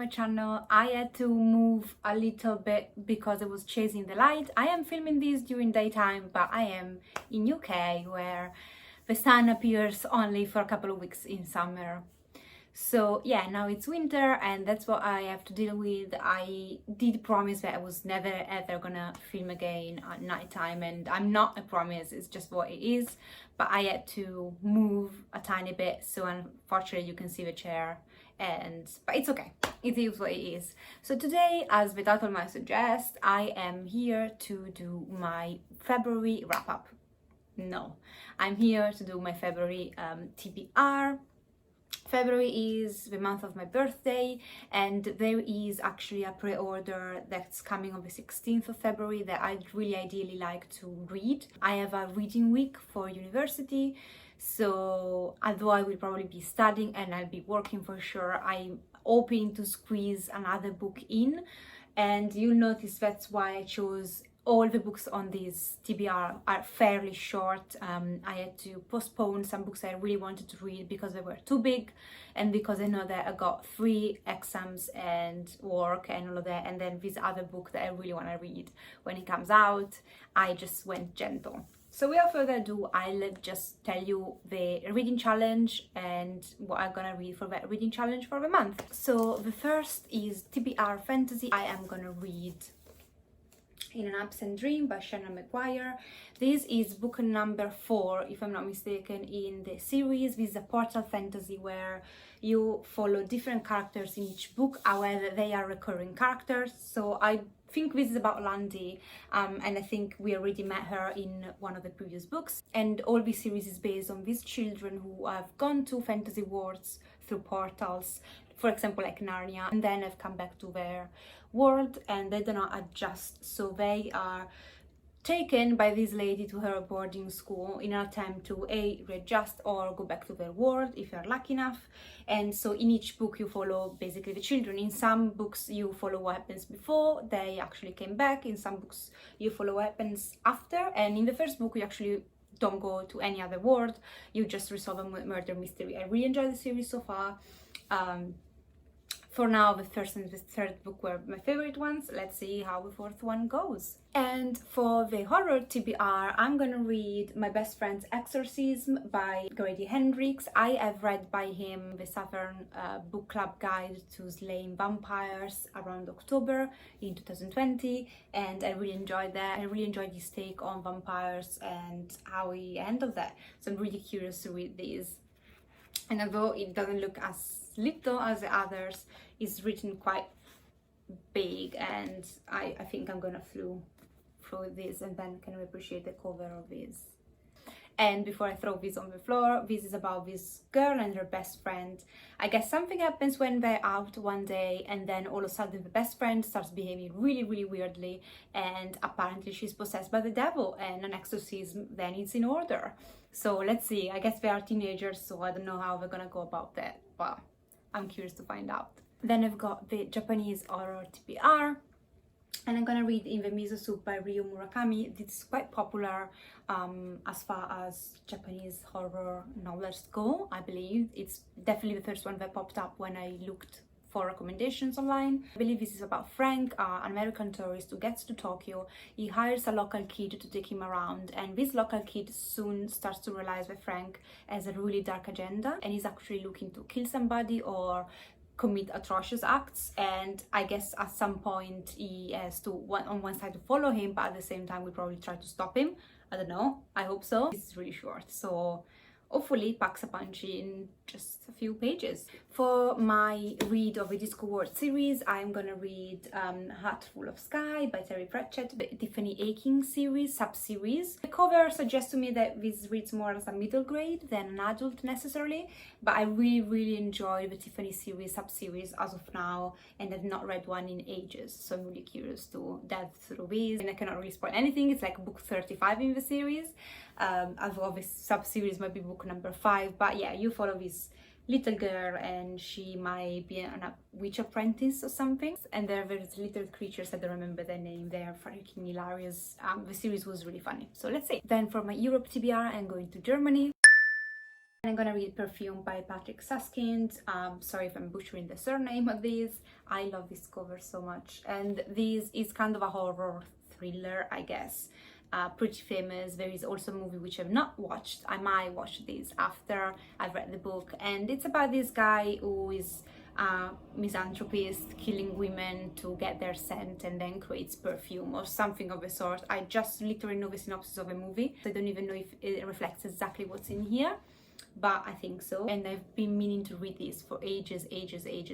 my channel. I had to move a little bit because I was chasing the light. I am filming this during daytime, but I am in UK where the sun appears only for a couple of weeks in summer. So yeah, now it's winter and that's what I have to deal with. I did promise that I was never ever gonna film again at nighttime, and I'm not, I promise, it's just what it is. But I had to move a tiny bit, so unfortunately you can see the chair, but it's okay, it is what it is. So today, as the title might suggest, I am here to do my February wrap-up. No, I'm here to do my February TBR. February is the month of my birthday, and there is actually a pre-order that's coming on the 16th of February that I'd really ideally like to read. I have a reading week for university, so although I will probably be studying and I'll be working for sure, I'm hoping to squeeze another book in, and you'll notice that's why I chose all the books on this TBR are fairly short. I had to postpone some books I really wanted to read because they were too big, and because I know that I got 3 exams and work and all of that, and then this other book that I really want to read when it comes out. I just went gentle. So without further ado, I'll just tell you the reading challenge and what I'm gonna read for that reading challenge for the month. So the first is TBR Fantasy. I am gonna read In an Absent Dream by Shannon McGuire. This is book number 4, if I'm not mistaken, in the series. This is a portal fantasy where you follow different characters in each book, however they are recurring characters. So I think this is about Landy, and I think we already met her in one of the previous books. And all this series is based on these children who have gone to fantasy worlds through portals, for example like Narnia, and then have come back to their world and they do not adjust, so they are taken by this lady to her boarding school in an attempt to readjust or go back to their world if you're lucky enough. And so in each book you follow basically the children. In some books you follow what happens before they actually came back, in some books you follow what happens after, and in the first book you actually don't go to any other world, you just resolve a murder mystery. I really enjoyed the series so far. For now, the first and the third book were my favorite ones. Let's see how the fourth one goes. And for the horror TBR, I'm gonna read My Best Friend's Exorcism by Grady Hendrix. I have read by him the Southern Book Club Guide to Slaying Vampires around October in 2020, and I really enjoyed that. I really enjoyed his take on vampires and how he handled that. So I'm really curious to read these. And although it doesn't look as little as the others, it's written quite big, and I think I'm gonna flew through this and then kind of appreciate the cover of this. And before I throw this on the floor, this is about this girl and her best friend. I guess something happens when they're out one day, and then all of a sudden the best friend starts behaving really weirdly, and apparently she's possessed by the devil, and an exorcism then is in order. So let's see, I guess they are teenagers, so I don't know how they're gonna go about that, but I'm curious to find out. Then I've got the Japanese horror TBR, and I'm gonna read In the Miso Soup by Ryo Murakami. This is quite popular as far as Japanese horror novels go, I believe. It's definitely the first one that popped up when I looked for recommendations online. I believe this is about Frank, an American tourist who gets to Tokyo. He hires a local kid to take him around, and this local kid soon starts to realize that Frank has a really dark agenda and he's actually looking to kill somebody or commit atrocious acts. And I guess at some point he has to, on one side, to follow him, but at the same time we probably try to stop him. I don't know, I hope so. It's really short, so hopefully packs a punch in just a few pages. For my read of the Disco World series, I'm gonna read Hat Full of Sky by Terry Pratchett, the Tiffany Aching series, sub-series. The cover suggests to me that this reads more as a middle grade than an adult necessarily, but I really enjoy the Tiffany series, sub-series as of now, and I've not read one in ages, so I'm really curious to dive through these. And I cannot really spoil anything, it's like book 35 in the series. Although this sub-series might be book number 5, but yeah, you follow this little girl and she might be a witch apprentice or something, and there's little creatures, I don't remember their name, they are freaking hilarious. The series was really funny, so let's see. Then for my Europe TBR, I'm going to Germany. I'm gonna read Perfume by Patrick Suskind. Sorry if I'm butchering the surname of this. I love this cover so much, and this is kind of a horror thriller, I guess. Pretty famous. There is also a movie which I've not watched. I might watch this after I've read the book, and it's about this guy who is a misanthropist, killing women to get their scent, and then creates perfume or something of the sort. I just literally know the synopsis of a movie, so I don't even know if it reflects exactly what's in here, but I think so. And I've been meaning to read this for ages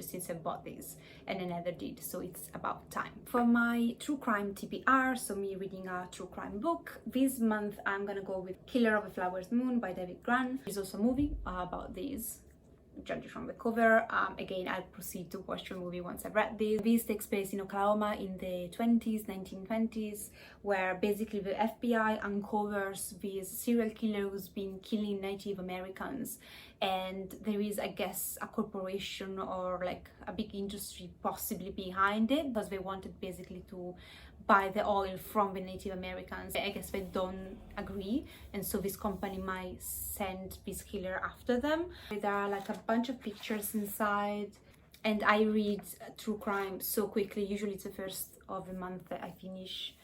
since I bought this, and I never did, so it's about time. For my true crime TBR, so me reading a true crime book, this month I'm gonna go with Killer of a Flower's Moon by David Grann. There's also a movie about this, judging from the cover. Again, I'll proceed to watch the movie once I've read this. This takes place in Oklahoma in the 1920s, where basically the FBI uncovers this serial killer who's been killing Native Americans, and there is, I guess, a corporation or like a big industry possibly behind it, because they wanted basically to buy the oil from the Native Americans. I guess they don't agree, and so this company might send this killer after them. There are like a bunch of pictures inside, and I read true crime so quickly. Usually it's the first of the month that I finish.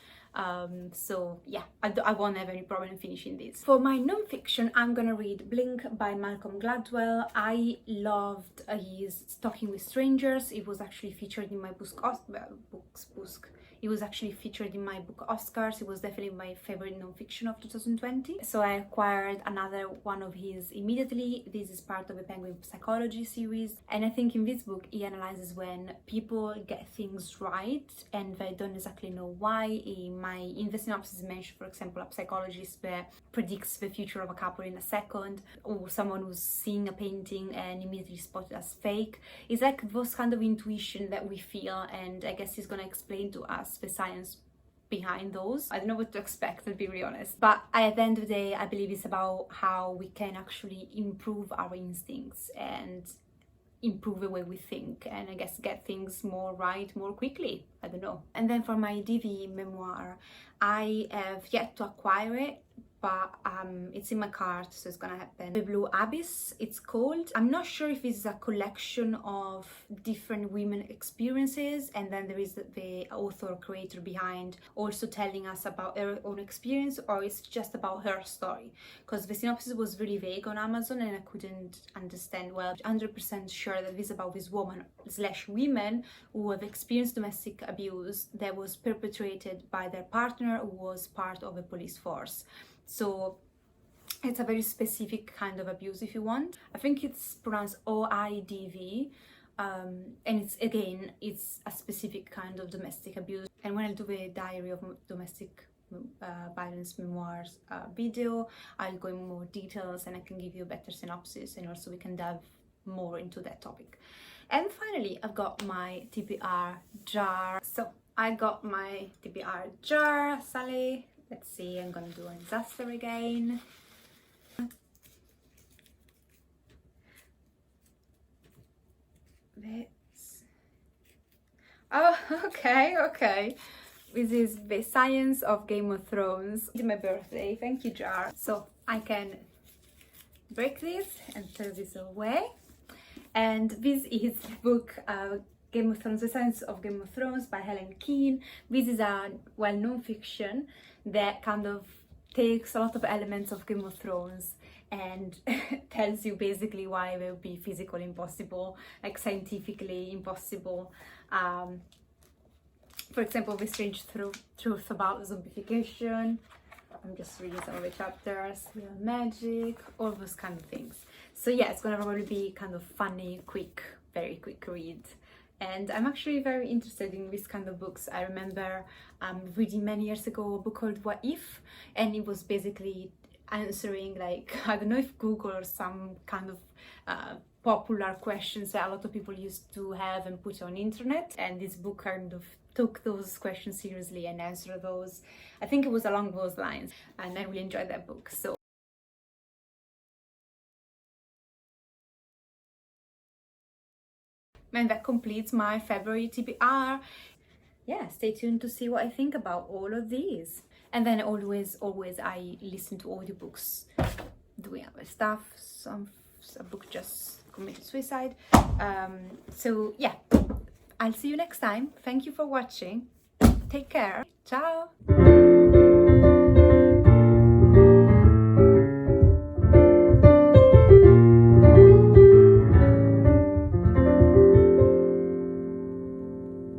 So yeah, I won't have any problem finishing this. For my non-fiction, I'm gonna read Blink by Malcolm Gladwell. I loved his Talking with Strangers. It was actually featured in my It was actually featured in my book Oscars. It was definitely my favorite non-fiction of 2020. So I acquired another one of his immediately. This is part of the Penguin Psychology series. And I think in this book, he analyzes when people get things right and they don't exactly know why. In the synopsis mentioned, for example, a psychologist that predicts the future of a couple in a second, or someone who's seeing a painting and immediately spotted as fake. It's like those kind of intuition that we feel, and I guess he's gonna explain to us the science behind those. I don't know what to expect, to be really honest, but at the end of the day, I believe it's about how we can actually improve our instincts and improve the way we think, and I guess get things more right more quickly. I don't know. And then for my DV memoir, I have yet to acquire it, but it's in my cart, so it's gonna happen. The Blue Abyss, it's called. I'm not sure if it's a collection of different women experiences, and then there is the author creator behind also telling us about her own experience, or it's just about her story, because the synopsis was really vague on Amazon and I couldn't understand well. 100% sure that this is about this woman / women who have experienced domestic abuse that was perpetrated by their partner who was part of a police force. So it's a very specific kind of abuse, if you want. I think it's pronounced OIDV, and it's a specific kind of domestic abuse. And when I do the Diary of Domestic Violence Memoirs video, I'll go in more details and I can give you a better synopsis, and also we can dive more into that topic. And finally, I've got my TBR jar. So I got my TBR jar, Sally. Let's see, I'm gonna do a disaster again. This. Oh, okay. This is the Science of Game of Thrones. It's my birthday, thank you, jar. So I can break this and throw this away. And this is the book Game of Thrones, The Science of Game of Thrones by Helen Keane. This is a well-known fiction that kind of takes a lot of elements of Game of Thrones and tells you basically why it will be physically impossible, like scientifically impossible. For example, the strange truth about zombification. I'm just reading some of the chapters. Real magic, all those kind of things. So yeah, it's gonna probably be kind of funny, quick, very quick read. And I'm actually very interested in this kind of books. I remember reading many years ago a book called What If, and it was basically answering, like, I don't know if Google or some kind of popular questions that a lot of people used to have and put on internet, and this book kind of took those questions seriously and answered those. I think it was along those lines, and I really enjoyed that book. So and that completes my February TBR. Yeah, stay tuned to see what I think about all of these. And then always I listen to audiobooks doing other stuff. So I'm a book just committed suicide. So yeah, I'll see you next time. Thank you for watching. Take care. Ciao.